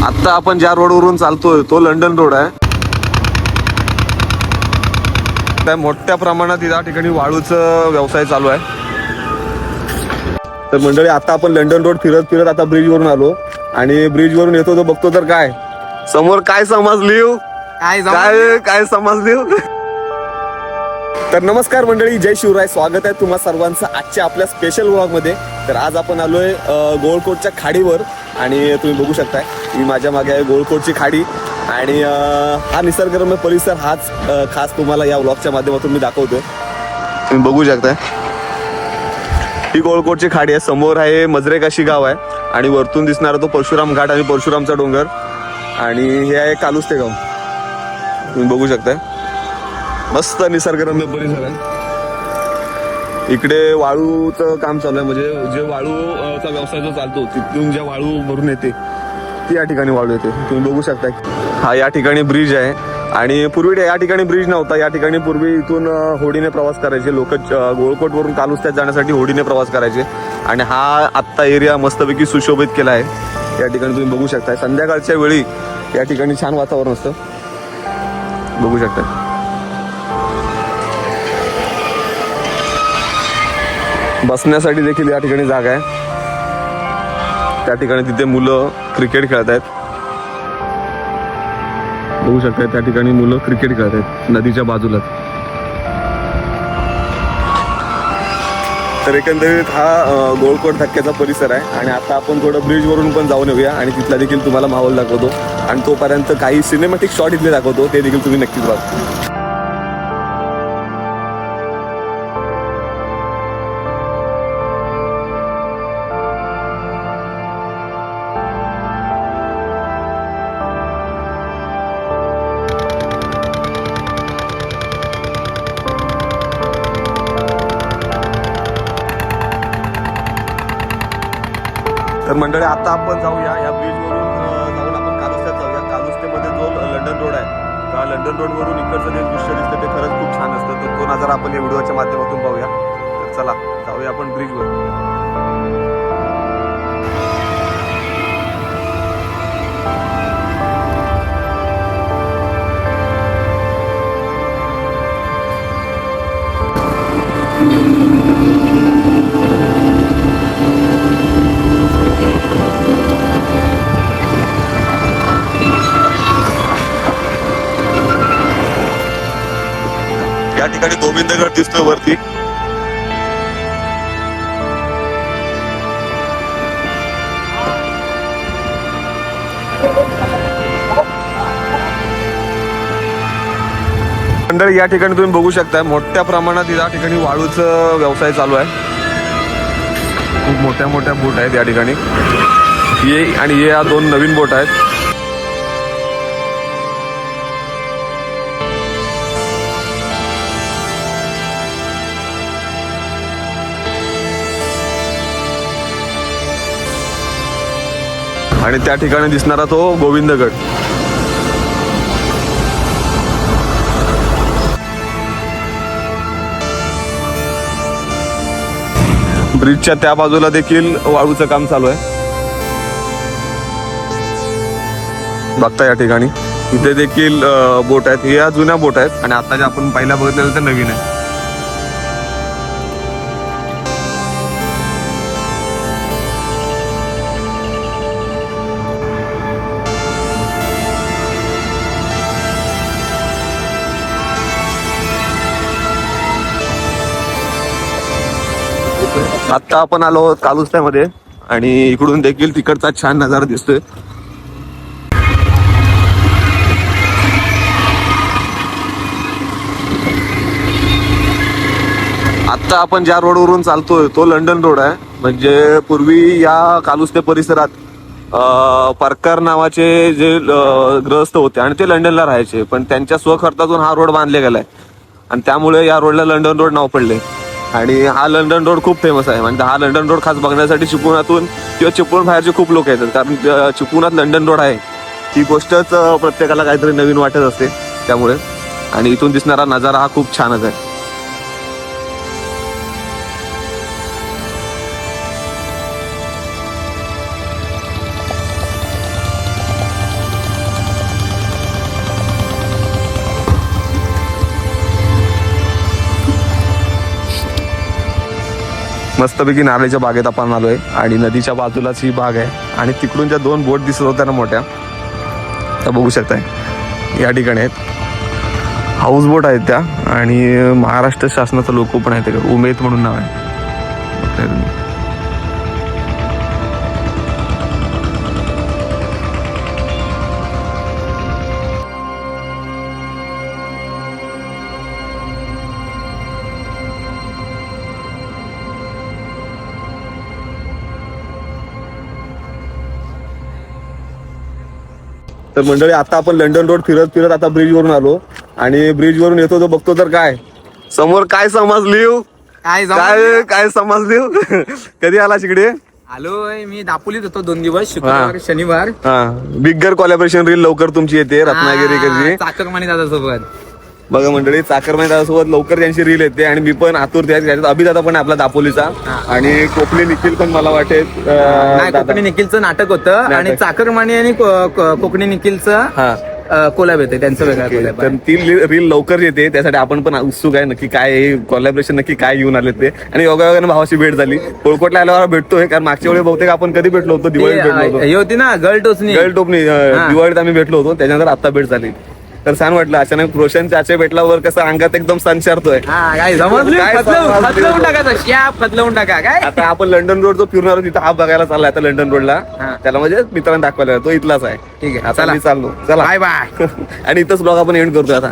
आता आपण ज्या रोडवरून चालतोय तो लंडन रोड आहे. त्या मोठ्या प्रमाणात या ठिकाणी वाळूचा व्यवसाय चालू आहे. तर मंडळी आता आपण लंडन रोड फिरत फिरत आता ब्रिज वरून आलो आणि ब्रिज वरून येतो तो बघतो तर काय समोर काय समजली काय समजली. तर नमस्कार मंडळी, जय शिवराय. स्वागत आहे तुम्हा सर्वांचं आजच्या आपल्या स्पेशल व्लॉग मध्ये. तर आज आपण आलोय गोळकोटच्या खाडीवर आणि तुम्ही बघू शकताय ही माझ्या मागे आहे गोळकोटची खाडी आणि हा निसर्गरम्य परिसर हाच खास तुम्हाला या व्लॉगच्या माध्यमातून मी दाखवतोय. तुम्ही बघू शकताय ही गोळकोटची खाडी आहे. समोर आहे मजरेकाशी गाव आहे आणि वरतून दिसणारा तो परशुराम घाट आणि परशुरामचा डोंगर आणि हे आहे कालुस्ते गाव. तुम्ही बघू शकताय मस्त निसर्गरम्य परिसर आहे. इकडे वाळूचं काम चालू आहे, म्हणजे जे वाळूचा व्यवसाय जो चालतो तिथून जे वाळू भरून येते ती या ठिकाणी वाळू येते. तुम्ही बघू शकता हा या ठिकाणी ब्रिज आहे आणि पूर्वी या ठिकाणी ब्रिज नव्हता. या ठिकाणी पूर्वी इथून होडीने प्रवास करायचे लोक. गोळकोटवरून कालुस्त्यात जाण्यासाठी होडीने प्रवास करायचे आणि हा आत्ता एरिया मस्तपैकी सुशोभित केला आहे. या ठिकाणी तुम्ही बघू शकता संध्याकाळच्या वेळी या ठिकाणी छान वातावरण असतं. बघू शकता बसण्यासाठी देखील या ठिकाणी जागा आहे. त्या ठिकाणी तिथे मुलं क्रिकेट खेळत आहेत. बघू शकता त्या ठिकाणी मुलं क्रिकेट खेळत आहेत नदीच्या बाजूला. तर एकंदरीत हा गोळकोट धक्क्याचा परिसर आहे आणि आता आपण थोडं ब्रिज वरून पण जाऊन येऊया आणि तिथला देखील तुम्हाला माहोल दाखवतो आणि तोपर्यंत काही सिनेमॅटिक शॉट इथले दाखवतो, ते देखील तुम्ही नक्कीच बघा. तर मंडळी आता आपण जाऊया या ब्रिजवरून जाऊन आपण कालुस्त्यात जाऊया. कालुस्तेमध्ये जो लंडन रोड आहे त्या लंडन रोडवरून इकडचं जे दृश्य दिसतं ते खरंच खूप छान असतं. तर तो नजारा आपण या व्हिडिओच्या माध्यमातून पाहूया. तर चला जाऊया आपण ब्रिजवर. या ठिकाणी गोविंदगड दिसतोय वरती. मंडळी या ठिकाणी तुम्ही बघू शकता मोठ्या प्रमाणात या ठिकाणी वाळूचा व्यवसाय चालू आहे. खूप मोठ्या मोठ्या बोट आहेत या ठिकाणी. हे आणि हे या दोन नवीन बोट आहेत. आणि त्या ठिकाणी दिसणारा तो गोविंदगड. ब्रिजच्या त्या बाजूला देखील वाळूचं काम चालू आहे. बघता या ठिकाणी इथे देखील बोट आहेत. हे या जुन्या बोट आहेत आणि आता जे आपण पहिल्या बघितलेलं ते नवीन आहे. आता आपण आलो कालुस्त्यामध्ये आणि इकडून देखील तिकडचा छान नजारा दिसतोय. आता आपण ज्या रोडवरून चालतोय तो लंडन रोड आहे. म्हणजे पूर्वी या कालुस्ते परिसरात परकर नावाचे जे ग्रहस्थ होते आणि ते लंडनला राहायचे, पण त्यांच्या स्वखर्चातून हा रोड बांधला गेलाय आणि त्यामुळे या रोडला लंडन रोड नाव पडले. आणि हा लंडन रोड खूप फेमस आहे. म्हणजे हा लंडन रोड खास बघण्यासाठी चिपळुणातून किंवा चिपळूण बाहेरचे खूप लोक येतात, कारण चिपळुणात लंडन रोड आहे ही गोष्टच प्रत्येकाला काहीतरी नवीन वाटत असते त्यामुळे. आणि इथून दिसणारा नजारा हा खूप छानच आहे. मस्तपैकी नारळीच्या बागेत आपण आलोय आणि नदीच्या बाजूलाच ही बाग आहे आणि तिकडून ज्या 2 बोट दिसत होत्या ना मोठ्या, त्या बघू शकताय या ठिकाणी आहेत. हाऊस बोट आहेत त्या आणि महाराष्ट्र शासनाचा लोगो पण आहे ते, उमेद म्हणून नाव आहे. तर मंडळी आता आपण लंडन रोड फिरत फिरत आता ब्रिज वरून आलो आणि ब्रिज वरून येतो तो बघतो तर काय समोर काय समजली काय समजली. कधी आला तिकडे? आलोय मी दापोलीत होतो 2 दिवस, शुक्रवार शनिवार. बिगर कोलॅबरेशन रील लवकर तुमची येते रत्नागिरीकरची चाकरमानी दादा सोबत. बघा मंडळी, चाकरमानी दादासोबत लवकर त्यांची रील येते आणि मी पण आतुरते आहे. त्याच्यात अभिदादा पण आहे आपला दापोलीचा आणि कोकणी निखिल पण मला वाटेल कोकणी निखिलचं नाटक होतं आणि चाकरमानी आणि कोकणी निखिलचं कोलॅब येते त्यांचं वेगळं. तर ती रील लवकर येते, त्यासाठी आपण पण उत्सुक आहे नक्की काय कोलॅबरेशन नक्की काय घेऊन आले ते. आणि योगायोगाने भावाची भेट झाली. कोळकोटला आल्यावर भेटतोय, कारण मागच्या वेळी बहुतेक आपण कधी भेटलो होतो, दिवाळीत भेटलो होतो. हे होती ना गर्ल टोचणी दिवाळीत आम्ही भेटलो होतो, त्याच्यानंतर आता भेट झाली. तर छान वाटलं. अचानक रोशन चाचे भेटल्यावर कसं अंगात एकदम संचारतोय. फतलवून टाका काय. आता आपण लंडन रोड जो फिरणार तिथं हा बघायला चाललाय आता लंडन रोडला. त्याला म्हणजे मित्रांना दाखवायला तो इथलाच आहे. ठीक आहे, आता मी चाललो. चला बाय बाय. आणि इथंच ब्लॉग आपण एंड करतोय आता.